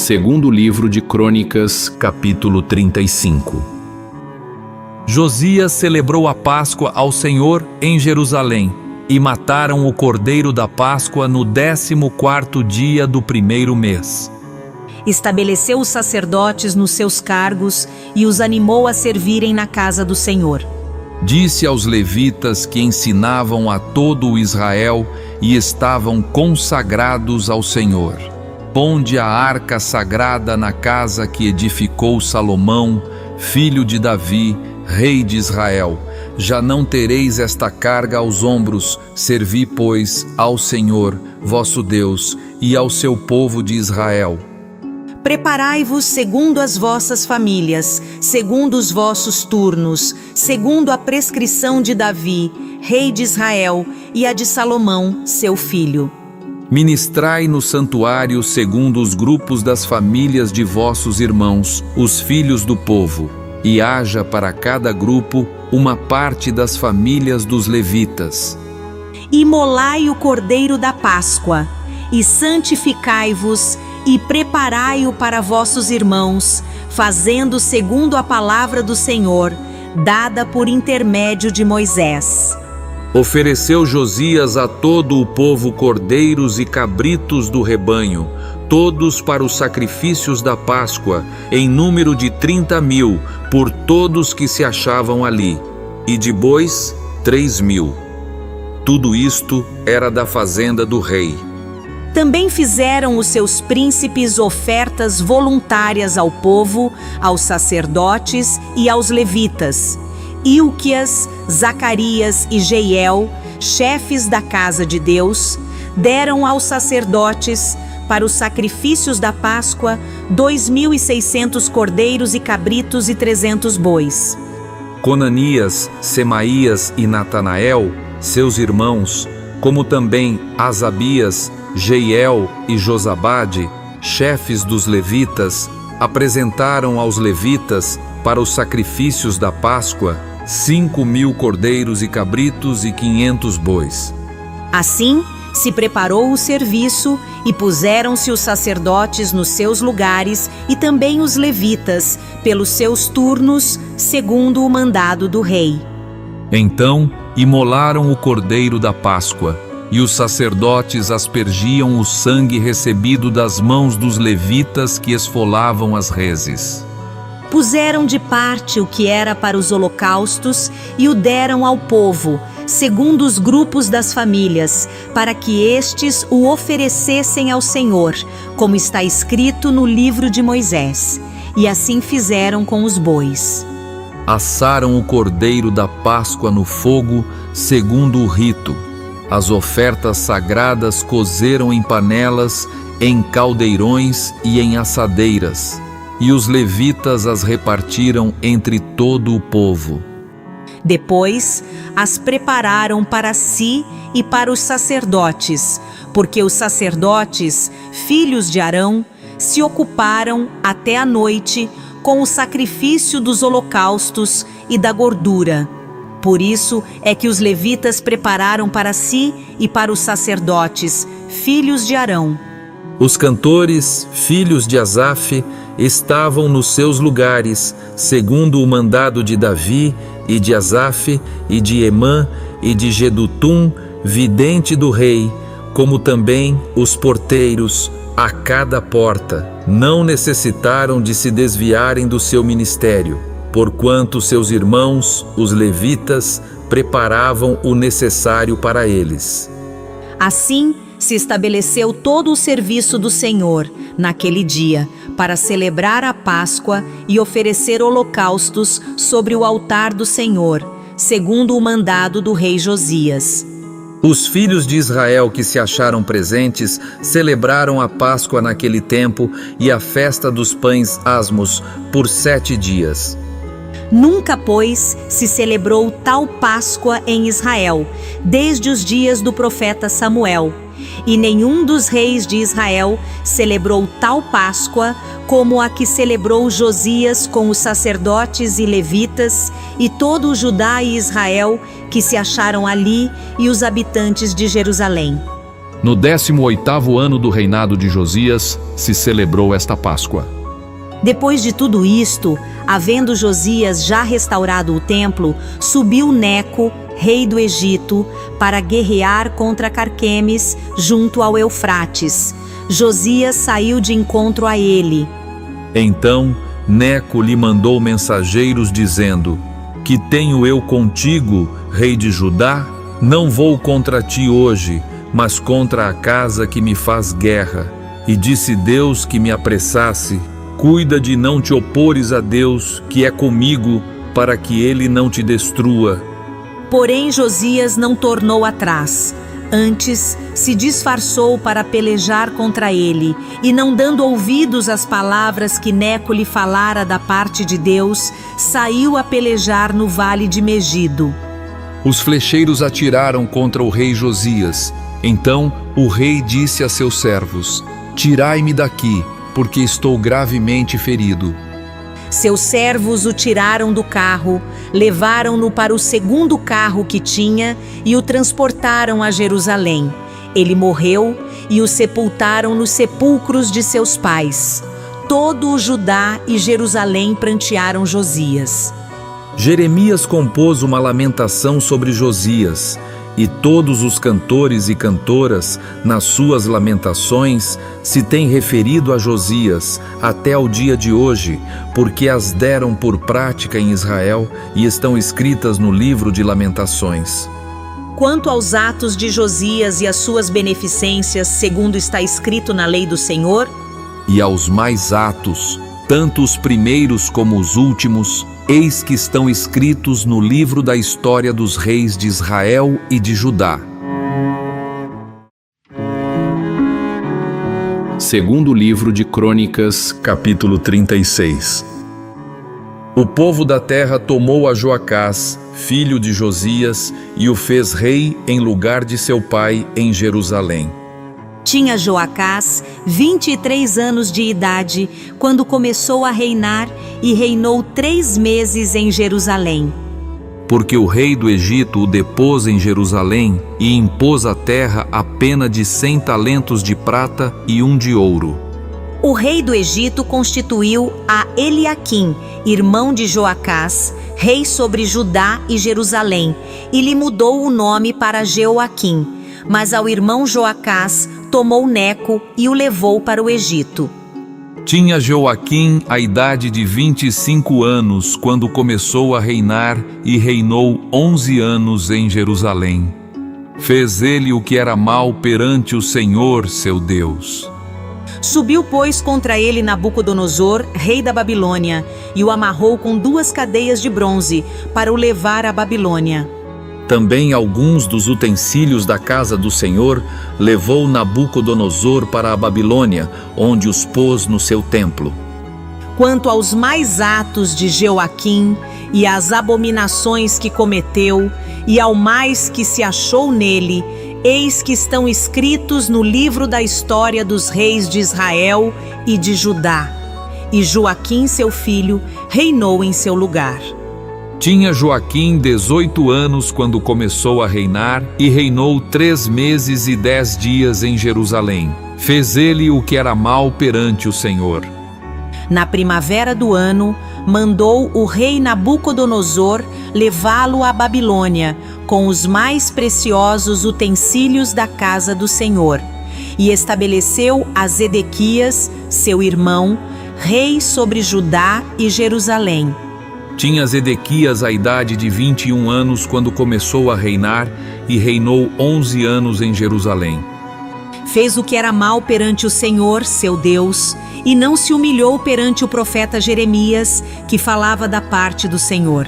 Segundo livro de Crônicas, capítulo 35. Josias celebrou a Páscoa ao Senhor em Jerusalém, e mataram o cordeiro da Páscoa no 14º dia do primeiro mês. Estabeleceu os sacerdotes nos seus cargos e os animou a servirem na casa do Senhor. Disse aos levitas que ensinavam a todo o Israel e estavam consagrados ao Senhor: ponde a arca sagrada na casa que edificou Salomão, filho de Davi, rei de Israel. Já não tereis esta carga aos ombros, servi, pois, ao Senhor, vosso Deus, e ao seu povo de Israel. Preparai-vos segundo as vossas famílias, segundo os vossos turnos, segundo a prescrição de Davi, rei de Israel, e a de Salomão, seu filho. Ministrai no santuário segundo os grupos das famílias de vossos irmãos, os filhos do povo, e haja para cada grupo uma parte das famílias dos levitas. Imolai o cordeiro da Páscoa, e santificai-vos, e preparai-o para vossos irmãos, fazendo segundo a palavra do Senhor, dada por intermédio de Moisés. Ofereceu Josias a todo o povo cordeiros e cabritos do rebanho, todos para os sacrifícios da Páscoa, em número de 30.000, por todos que se achavam ali, e de bois 3.000. Tudo isto era da fazenda do rei. Também fizeram os seus príncipes ofertas voluntárias ao povo, aos sacerdotes e aos levitas. Ilquias, Zacarias e Jeiel, chefes da casa de Deus, deram aos sacerdotes, para os sacrifícios da Páscoa, 2.600 cordeiros e cabritos e 300 bois. Conanias, Semaías e Natanael, seus irmãos, como também Asabias, Jeiel e Josabade, chefes dos levitas, apresentaram aos levitas, para os sacrifícios da Páscoa, 5.000 cordeiros e cabritos e 500 bois. Assim, se preparou o serviço e puseram-se os sacerdotes nos seus lugares e também os levitas, pelos seus turnos, segundo o mandado do rei. Então, imolaram o cordeiro da Páscoa, e os sacerdotes aspergiam o sangue recebido das mãos dos levitas que esfolavam as reses. Puseram de parte o que era para os holocaustos e o deram ao povo, segundo os grupos das famílias, para que estes o oferecessem ao Senhor, como está escrito no livro de Moisés. E assim fizeram com os bois. Assaram o cordeiro da Páscoa no fogo, segundo o rito. As ofertas sagradas cozeram em panelas, em caldeirões e em assadeiras, e os levitas as repartiram entre todo o povo. Depois, as prepararam para si e para os sacerdotes, porque os sacerdotes, filhos de Arão, se ocuparam até a noite com o sacrifício dos holocaustos e da gordura. Por isso é que os levitas prepararam para si e para os sacerdotes, filhos de Arão. Os cantores, filhos de Asaf, estavam nos seus lugares, segundo o mandado de Davi, e de Asaf, e de Emã, e de Jedutum, vidente do rei, como também os porteiros, a cada porta. Não necessitaram de se desviarem do seu ministério, porquanto seus irmãos, os levitas, preparavam o necessário para eles. Assim, se estabeleceu todo o serviço do Senhor, naquele dia, para celebrar a Páscoa e oferecer holocaustos sobre o altar do Senhor, segundo o mandado do rei Josias. Os filhos de Israel que se acharam presentes celebraram a Páscoa naquele tempo e a festa dos pães asmos por 7 dias. Nunca, pois, se celebrou tal Páscoa em Israel, desde os dias do profeta Samuel. E nenhum dos reis de Israel celebrou tal Páscoa como a que celebrou Josias com os sacerdotes e levitas e todo o Judá e Israel que se acharam ali e os habitantes de Jerusalém. No 18º ano do reinado de Josias, se celebrou esta Páscoa. Depois de tudo isto, havendo Josias já restaurado o templo, subiu Neco, rei do Egito, para guerrear contra Carquemes, junto ao Eufrates. Josias saiu de encontro a ele. Então Neco lhe mandou mensageiros dizendo: Que tenho eu contigo, rei de Judá? Não vou contra ti hoje, mas contra a casa que me faz guerra. E disse Deus que me apressasse: Cuida de não te opores a Deus, que é comigo, para que ele não te destrua. Porém Josias não tornou atrás. Antes, se disfarçou para pelejar contra ele, e não dando ouvidos às palavras que Neco lhe falara da parte de Deus, saiu a pelejar no vale de Megido. Os flecheiros atiraram contra o rei Josias. Então o rei disse a seus servos: Tirai-me daqui, porque estou gravemente ferido. Seus servos o tiraram do carro, levaram-no para o segundo carro que tinha e o transportaram a Jerusalém. Ele morreu e o sepultaram nos sepulcros de seus pais. Todo o Judá e Jerusalém prantearam Josias. Jeremias compôs uma lamentação sobre Josias, e todos os cantores e cantoras, nas suas lamentações, se têm referido a Josias até ao dia de hoje, porque as deram por prática em Israel e estão escritas no livro de Lamentações. Quanto aos atos de Josias e as suas beneficências, segundo está escrito na lei do Senhor, E aos mais atos, tanto os primeiros como os últimos, eis que estão escritos no livro da história dos reis de Israel e de Judá. Segundo livro de Crônicas, capítulo 36. O povo da terra tomou a Joacás, filho de Josias, e o fez rei em lugar de seu pai em Jerusalém. tinha Joacás 23 anos de idade quando começou a reinar e reinou 3 meses em Jerusalém. Porque o rei do Egito o depôs em Jerusalém e impôs à terra a pena de 100 talentos de prata e 1 de ouro. O rei do Egito constituiu a Eliaquim, irmão de Joacás, rei sobre Judá e Jerusalém, e lhe mudou o nome para Jeoaquim. Mas ao irmão Joacás tomou Neco e o levou para o Egito. Tinha Joaquim a idade de 25 anos quando começou a reinar e reinou 11 anos em Jerusalém. Fez ele o que era mal perante o Senhor, seu Deus. Subiu, pois, contra ele Nabucodonosor, rei da Babilônia, e o amarrou com 2 cadeias de bronze para o levar à Babilônia. Também alguns dos utensílios da casa do Senhor levou Nabucodonosor para a Babilônia, onde os pôs no seu templo. Quanto aos mais atos de Jeoaquim e às abominações que cometeu, e ao mais que se achou nele, eis que estão escritos no livro da história dos reis de Israel e de Judá. E Joaquim, seu filho, reinou em seu lugar. Tinha Joaquim 18 anos quando começou a reinar e reinou 3 meses e 10 dias em Jerusalém. Fez ele o que era mal perante o Senhor. Na primavera do ano, mandou o rei Nabucodonosor levá-lo à Babilônia, com os mais preciosos utensílios da casa do Senhor, e estabeleceu a Zedequias, seu irmão, rei sobre Judá e Jerusalém. Tinha Zedequias a idade de 21 anos quando começou a reinar e reinou 11 anos em Jerusalém. Fez o que era mal perante o Senhor, seu Deus, e não se humilhou perante o profeta Jeremias, que falava da parte do Senhor.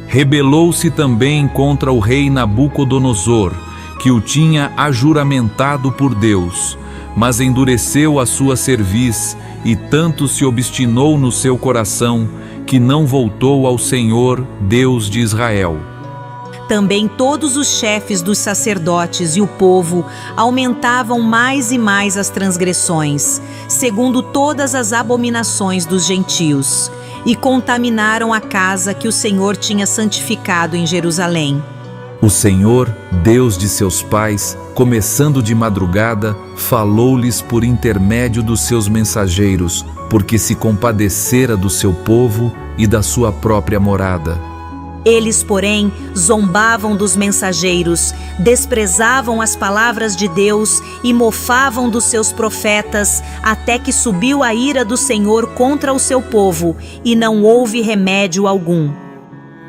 Rebelou-se também contra o rei Nabucodonosor, que o tinha ajuramentado por Deus, mas endureceu a sua cerviz e tanto se obstinou no seu coração, que não voltou ao Senhor, Deus de Israel. Também todos os chefes dos sacerdotes e o povo aumentavam mais e mais as transgressões, segundo todas as abominações dos gentios, e contaminaram a casa que o Senhor tinha santificado em Jerusalém. O Senhor, Deus de seus pais, começando de madrugada, falou-lhes por intermédio dos seus mensageiros, porque se compadecera do seu povo e da sua própria morada. Eles, porém, zombavam dos mensageiros, desprezavam as palavras de Deus e mofavam dos seus profetas, até que subiu a ira do Senhor contra o seu povo, e não houve remédio algum.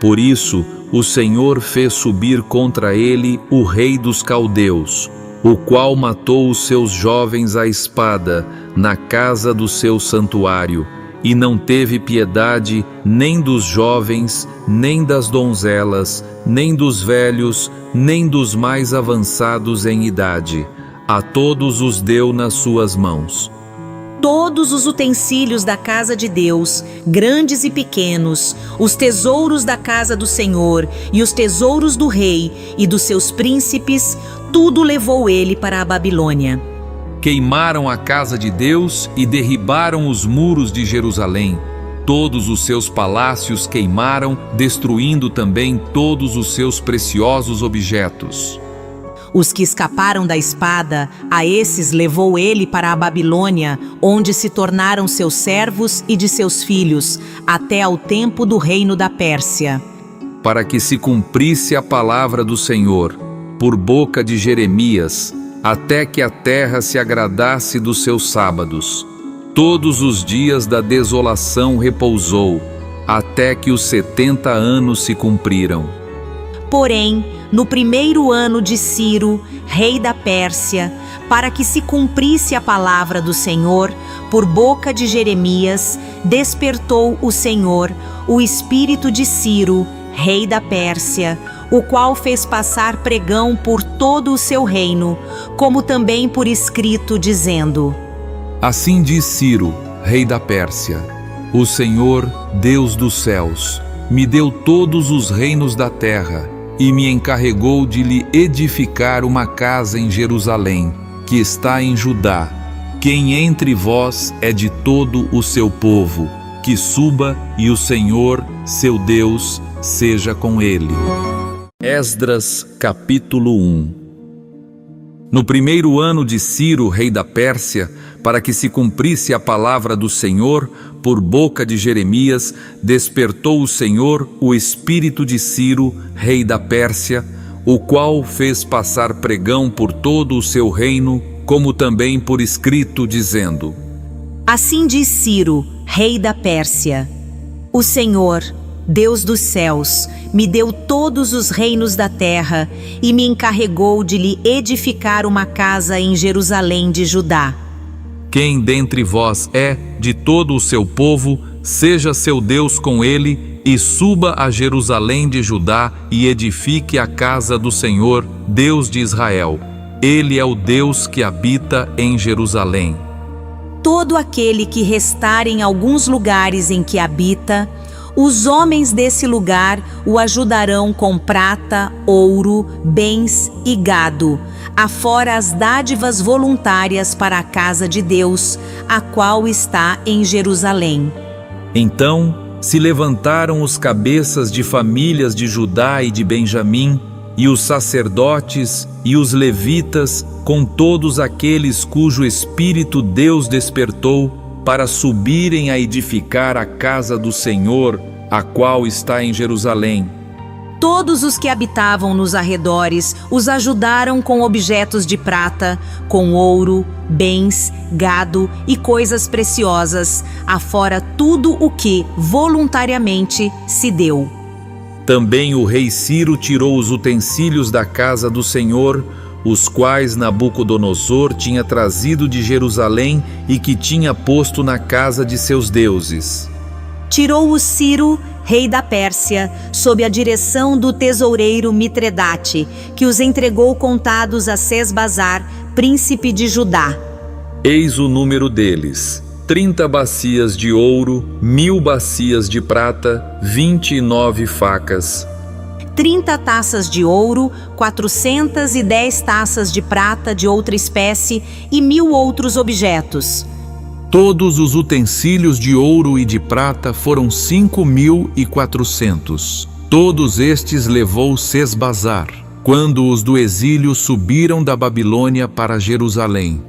Por isso, o Senhor fez subir contra ele o rei dos caldeus, o qual matou os seus jovens à espada na casa do seu santuário, e não teve piedade nem dos jovens, nem das donzelas, nem dos velhos, nem dos mais avançados em idade. A todos os deu nas suas mãos. Todos os utensílios da casa de Deus, grandes e pequenos, os tesouros da casa do Senhor e os tesouros do rei e dos seus príncipes, tudo levou ele para a Babilônia. Queimaram a casa de Deus e derribaram os muros de Jerusalém. Todos os seus palácios queimaram, destruindo também todos os seus preciosos objetos. Os que escaparam da espada, a esses levou ele para a Babilônia, onde se tornaram seus servos e de seus filhos, até ao tempo do reino da Pérsia. Para que se cumprisse a palavra do Senhor, por boca de Jeremias, até que a terra se agradasse dos seus sábados. Todos os dias da desolação repousou, até que os 70 anos se cumpriram. Porém, no primeiro ano de Ciro, rei da Pérsia, para que se cumprisse a palavra do Senhor, por boca de Jeremias, despertou o Senhor o espírito de Ciro, rei da Pérsia, o qual fez passar pregão por todo o seu reino, como também por escrito, dizendo: Assim diz Ciro, rei da Pérsia: O Senhor, Deus dos céus, me deu todos os reinos da terra e me encarregou de lhe edificar uma casa em Jerusalém, que está em Judá. Quem entre vós é de todo o seu povo, que suba e o Senhor, seu Deus, seja com ele. Esdras, capítulo 1. No primeiro ano de Ciro, rei da Pérsia, para que se cumprisse a palavra do Senhor, por boca de Jeremias, despertou o Senhor o espírito de Ciro, rei da Pérsia, o qual fez passar pregão por todo o seu reino, como também por escrito, dizendo: Assim diz Ciro, rei da Pérsia: O Senhor, Deus dos céus, me deu todos os reinos da terra e me encarregou de lhe edificar uma casa em Jerusalém de Judá. Quem dentre vós é de todo o seu povo, seja seu Deus com ele, e suba a Jerusalém de Judá e edifique a casa do Senhor, Deus de Israel. Ele é o Deus que habita em Jerusalém. Todo aquele que restar em alguns lugares em que habita, os homens desse lugar o ajudarão com prata, ouro, bens e gado, afora as dádivas voluntárias para a casa de Deus, a qual está em Jerusalém. Então se levantaram os cabeças de famílias de Judá e de Benjamim, e os sacerdotes e os levitas, com todos aqueles cujo espírito Deus despertou, para subirem a edificar a casa do Senhor, a qual está em Jerusalém. Todos os que habitavam nos arredores os ajudaram com objetos de prata, com ouro, bens, gado e coisas preciosas, afora tudo o que voluntariamente se deu. Também o rei Ciro tirou os utensílios da casa do Senhor, os quais Nabucodonosor tinha trazido de Jerusalém e que tinha posto na casa de seus deuses. Tirou-o Ciro, rei da Pérsia, sob a direção do tesoureiro Mitredate, que os entregou contados a Sesbazar, príncipe de Judá. Eis o número deles: 30 bacias de ouro, 1000 bacias de prata, 29 facas. 30 taças de ouro, 410 taças de prata de outra espécie e 1000 outros objetos. Todos os utensílios de ouro e de prata foram 5.400. Todos estes levou Sesbazar. quando os do exílio subiram da Babilônia para Jerusalém.